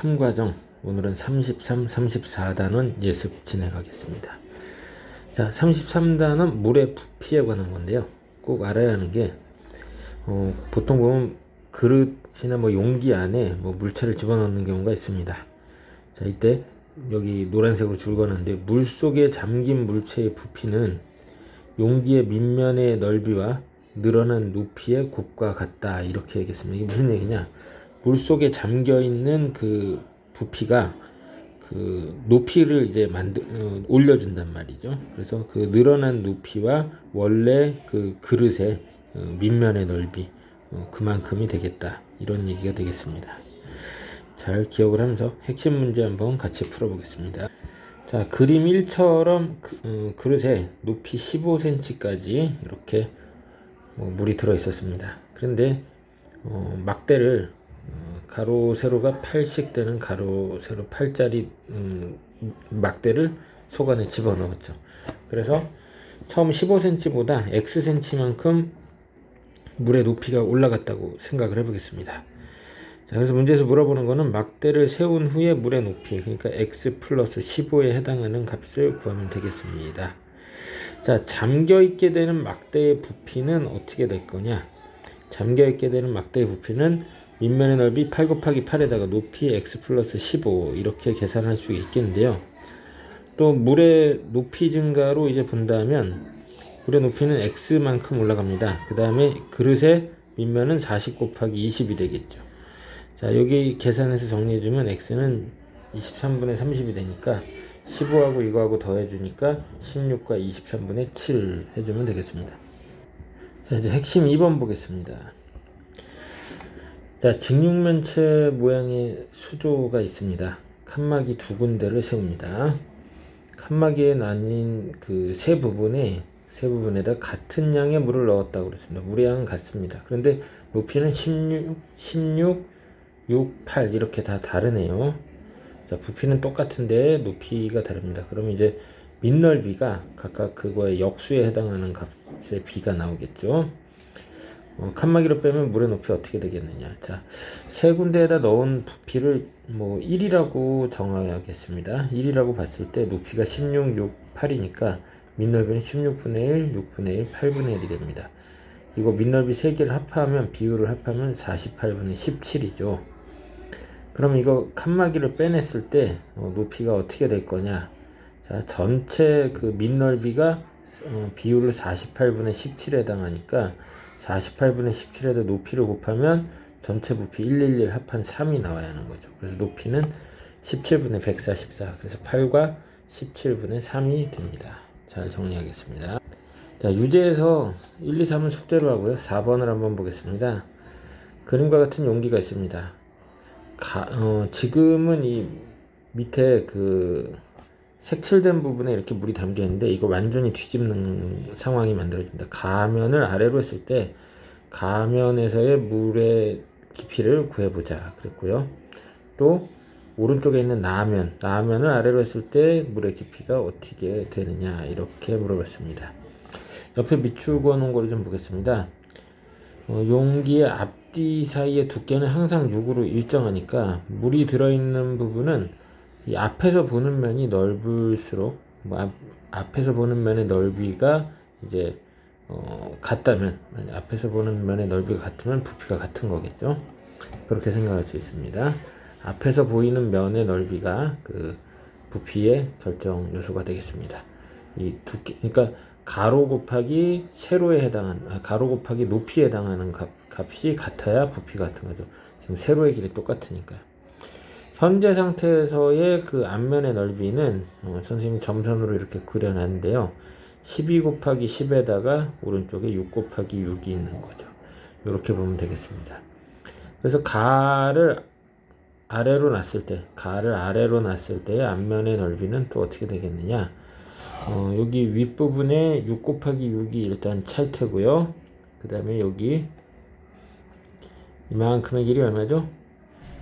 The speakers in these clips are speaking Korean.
3과정, 오늘은 33, 34단원 예습 진행하겠습니다. 자, 33단원 물의 부피에 관한 건데요. 꼭 알아야 하는 게 보통 보면 그릇이나 용기 안에 물체를 집어넣는 경우가 있습니다. 자, 이때 여기 노란색으로 줄 거는데 물 속에 잠긴 물체의 부피는 용기의 밑면의 넓이와 늘어난 높이의 곱과 같다, 이렇게 얘기했습니다. 이게 무슨 얘기냐? 물 속에 잠겨 있는 그 부피가 그 높이를 이제 올려준단 말이죠. 그래서 그 늘어난 높이와 원래 그 그릇의 밑면의 넓이 그만큼이 되겠다, 이런 얘기가 되겠습니다. 잘 기억을 하면서 핵심 문제 한번 같이 풀어보겠습니다. 자, 그림 1처럼 그릇에 높이 15cm까지 이렇게 물이 들어 있었습니다. 그런데 막대를 가로 세로가 8씩 되는 가로 세로 8짜리 막대를 속 안에 집어넣었죠. 그래서 처음 15cm보다 Xcm만큼 물의 높이가 올라갔다고 생각을 해보겠습니다. 자, 그래서 문제에서 물어보는 거는 막대를 세운 후에 물의 높이, 그러니까 X 플러스 15에 해당하는 값을 구하면 되겠습니다. 자, 잠겨있게 되는 막대의 부피는 어떻게 될 거냐? 잠겨있게 되는 막대의 부피는 밑면의 넓이 8 곱하기 8에다가 높이 X 플러스 15, 이렇게 계산할 수 있겠는데요. 또 물의 높이 증가로 이제 본다면 물의 높이는 X만큼 올라갑니다. 그 다음에 그릇의 밑면은 40 곱하기 20이 되겠죠. 자, 여기 계산해서 정리해주면 X는 23분의 30이 되니까 15하고 이거하고 더해주니까 16과 23분의 7 해주면 되겠습니다. 자, 이제 핵심 2번 보겠습니다. 자, 직육면체 모양의 수조가 있습니다. 칸막이 두 군데를 세웁니다. 칸막이에 나뉜 그 세 부분에다 같은 양의 물을 넣었다고 그랬습니다. 물의 양은 같습니다. 그런데 높이는 16, 6, 8 이렇게 다 다르네요. 자, 부피는 똑같은데 높이가 다릅니다. 그러면 이제 밑넓이가 각각 그거의 역수에 해당하는 값의 비가 나오겠죠. 칸막이로 빼면 물의 높이 어떻게 되겠느냐? 자, 세 군데에다 넣은 부피를 1이라고 정하겠습니다. 1이라고 봤을 때 높이가 16, 6, 8이니까 밑넓이는 16분의 1, 6분의 1, 8분의 1이 됩니다. 이거 밑넓이 3개를 합하면, 비율을 합하면 48분의 17이죠. 그럼 이거 칸막이를 빼냈을 때 높이가 어떻게 될 거냐? 자, 전체 그 밑넓이가 비율을 48분의 17에 해당하니까 48분의 17에다 높이를 곱하면 전체 부피 111 합한 3이 나와야 하는 거죠. 그래서 높이는 17분의 144, 그래서 8과 17분의 3이 됩니다. 잘 정리하겠습니다. 자, 유제에서 1, 2, 3은 숙제로 하고요. 4번을 한번 보겠습니다. 그림과 같은 용기가 있습니다. 지금은 이 밑에 그 색칠된 부분에 이렇게 물이 담겨 있는데 이거 완전히 뒤집는 상황이 만들어집니다. 가면을 아래로 했을 때 가면에서의 물의 깊이를 구해보자 그랬고요. 또 오른쪽에 있는 나면을 아래로 했을 때 물의 깊이가 어떻게 되느냐, 이렇게 물어봤습니다. 옆에 비추고 놓은 거를 좀 보겠습니다. 용기의 앞뒤 사이의 두께는 항상 6으로 일정하니까 물이 들어있는 부분은 이 앞에서 보는 면이 넓을수록 앞에서 보는 면의 넓이가 이제 같다면, 앞에서 보는 면의 넓이가 같으면 부피가 같은 거겠죠. 그렇게 생각할 수 있습니다. 앞에서 보이는 면의 넓이가 그 부피의 결정 요소가 되겠습니다. 이 두께, 그러니까 가로 곱하기 세로에 해당하는, 가로 곱하기 높이에 해당하는 값이 같아야 부피가 같은 거죠. 지금 세로의 길이 똑같으니까요. 현재 상태에서의 그 앞면의 넓이는 선생님이 점선으로 이렇게 그려놨는데요. 12 곱하기 10에다가 오른쪽에 6 곱하기 6이 있는 거죠. 이렇게 보면 되겠습니다. 그래서 가를 아래로 놨을 때의 앞면의 넓이는 또 어떻게 되겠느냐? 여기 윗부분에 6 곱하기 6이 일단 찰 테고요. 그 다음에 여기 이만큼의 길이 얼마죠?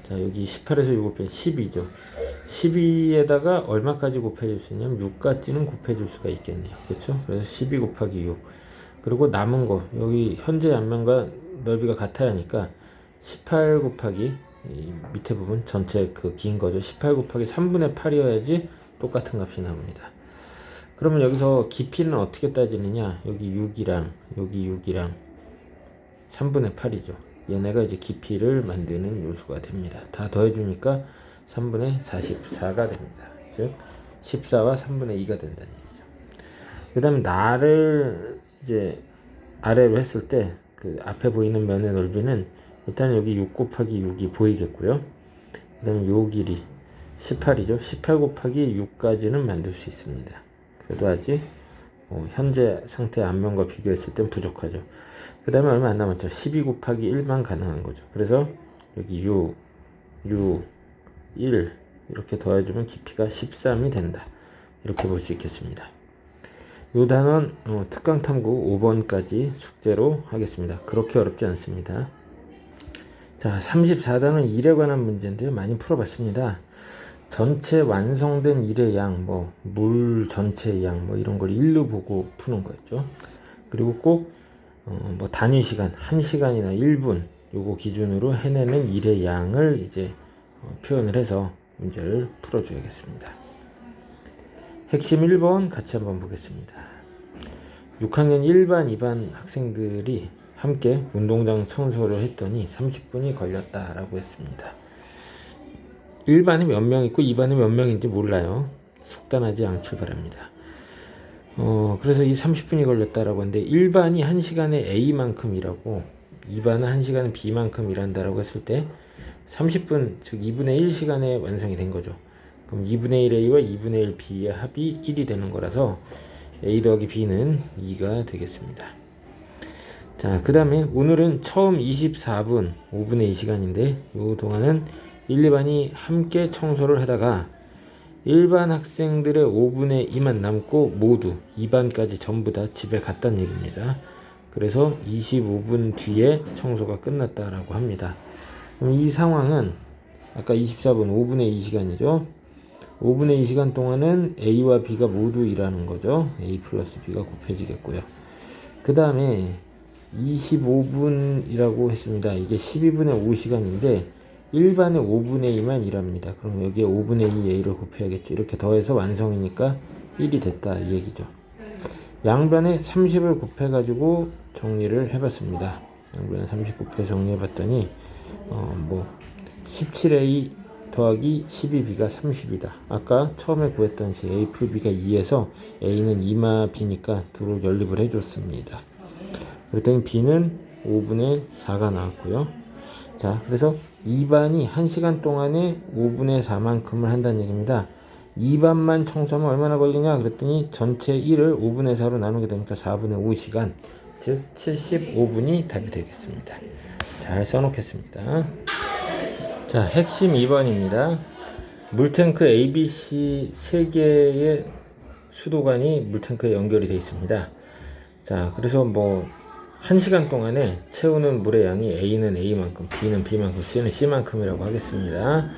자, 여기 18에서 6 곱하면 12죠. 12에다가 얼마까지 곱해줄 수 있냐면 6까지는 곱해줄 수가 있겠네요. 그렇죠? 그래서 12 곱하기 6. 그리고 남은 거, 여기 현재 앞면과 넓이가 같아야 하니까 18 곱하기 이 밑에 부분 전체 그 긴 거죠. 18 곱하기 3분의 8이어야지 똑같은 값이 나옵니다. 그러면 여기서 깊이는 어떻게 따지느냐? 여기 6이랑 여기 6이랑 3분의 8이죠. 얘네가 이제 깊이를 만드는 요소가 됩니다. 다 더해주니까 3분의 44가 됩니다. 즉 14와 3분의 2가 된다는 얘기죠. 그 다음에 나를 이제 아래로 했을 때 그 앞에 보이는 면의 넓이는 일단 여기 6 곱하기 6이 보이겠고요. 그 다음에 요 길이 18이죠. 18 곱하기 6까지는 만들 수 있습니다. 그래도 아직 현재 상태 앞면과 비교했을 땐 부족하죠. 그 다음에 얼마 안 남았죠. 12 곱하기 1만 가능한 거죠. 그래서 여기 6, 1 이렇게 더해주면 깊이가 13이 된다. 이렇게 볼 수 있겠습니다. 이 단원 특강탐구 5번까지 숙제로 하겠습니다. 그렇게 어렵지 않습니다. 자, 34단원 일에 관한 문제인데요. 많이 풀어봤습니다. 전체 완성된 일의 양, 물 전체의 양, 이런 걸 일로 보고 푸는 거였죠. 그리고 꼭, 단위 시간, 1시간이나 1분, 요거 기준으로 해내는 일의 양을 이제 표현을 해서 문제를 풀어줘야겠습니다. 핵심 1번 같이 한번 보겠습니다. 6학년 1반, 2반 학생들이 함께 운동장 청소를 했더니 30분이 걸렸다라고 했습니다. 1반이 몇 명 있고 2반이 몇 명인지 몰라요. 속단하지 않길 바랍니다. 그래서 이 30분이 걸렸다라고 하는데 1반이 1시간에 A만큼 일하고 2반은 1시간에 B만큼 일한다라고 했을 때 30분, 즉 2분의 1시간에 완성이 된 거죠. 그럼 2분의 1 A와 2분의 1 B의 합이 1이 되는 거라서 A 더하기 B는 2가 되겠습니다. 자, 그 다음에 오늘은 처음 24분 5분의 2시간인데 이 동안은 1, 2반이 함께 청소를 하다가 1반 학생들의 5분의 2만 남고 모두 2반까지 전부 다 집에 갔다는 얘기입니다. 그래서 25분 뒤에 청소가 끝났다라고 합니다. 그럼 이 상황은 아까 24분 5분의 2시간이죠. 5분의 2시간 동안은 A와 B가 모두 일하는 거죠. A 플러스 B가 곱해지겠고요. 그 다음에 25분이라고 했습니다. 이게 12분의 5시간인데 1반에 5분의 2만 일합니다. 그럼 여기에 5분의 2 A를 곱해야겠죠. 이렇게 더해서 완성이니까 1이 됐다 이 얘기죠. 양변에 30을 곱해가지고 정리를 해봤습니다. 양변에 30 곱해 정리해봤더니 17A 더하기 12B가 30이다. 아까 처음에 구했던 식 A 풀 B가 2에서 A는 2마 B니까 둘을 연립을 해줬습니다. 그랬더니 B는 5분의 4가 나왔고요. 자, 그래서 2반이 1시간 동안에 5분의 4만큼을 한다는 얘기입니다. 2반만 청소하면 얼마나 걸리냐 그랬더니 전체 1을 5분의 4로 나누게 되니까 4분의 5시간, 즉 75분이 답이 되겠습니다. 잘 써놓겠습니다. 자, 핵심 2번입니다. 물탱크 ABC 3개의 수도관이 물탱크에 연결이 되어 있습니다. 자, 그래서 1시간 동안에 채우는 물의 양이 A는 A만큼, B는 B만큼, C는 C만큼이라고 하겠습니다.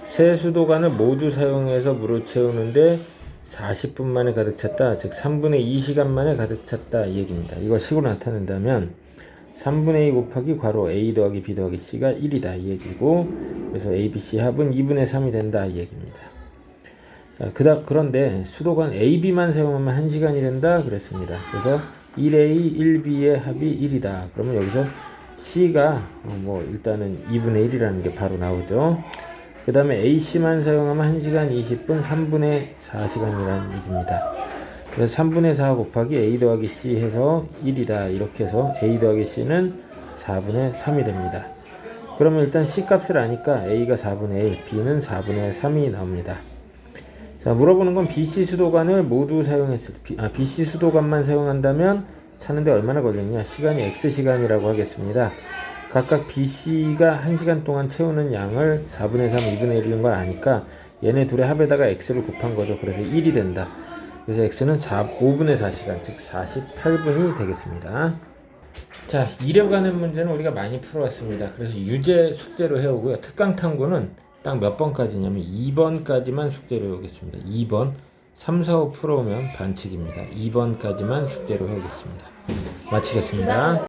세 수도관을 모두 사용해서 물을 채우는데 40분 만에 가득 찼다. 즉 3분의 2시간 만에 가득 찼다 이 얘기입니다. 이걸 식으로 나타낸다면 3분의 2 곱하기 괄호 A 더하기 B 더하기 C가 1이다 이 얘기고, 그래서 A, B, C 합은 2분의 3이 된다 이 얘기입니다. 자, 그런데 수도관 A, B만 사용하면 1시간이 된다 그랬습니다. 그래서 1A, 1B의 합이 1이다. 그러면 여기서 C가 일단은 2분의 1이라는 게 바로 나오죠. 그 다음에 AC만 사용하면 1시간 20분 3분의 4시간이라는 얘기입니다. 그래서 3분의 4 곱하기 A 더하기 C 해서 1이다. 이렇게 해서 A 더하기 C는 4분의 3이 됩니다. 그러면 일단 C 값을 아니까 A가 4분의 1, B는 4분의 3이 나옵니다. 자, 물어보는 건 BC 수도관을 모두 사용했을 때, BC 수도관만 사용한다면 차는데 얼마나 걸리느냐? 시간이 X시간이라고 하겠습니다. 각각 BC가 1시간 동안 채우는 양을 4분의 3, 2분의 1인 걸 아니까 얘네 둘의 합에다가 X를 곱한 거죠. 그래서 1이 된다. 그래서 X는 5분의 4시간, 즉 48분이 되겠습니다. 자, 이력 관련 문제는 우리가 많이 풀어왔습니다. 그래서 유제 숙제로 해오고요. 특강 탐구는 딱 몇 번까지냐면 2번까지만 숙제로 해오겠습니다. 2번, 3, 4, 5 풀어오면 반칙입니다. 2번까지만 숙제로 해오겠습니다. 마치겠습니다.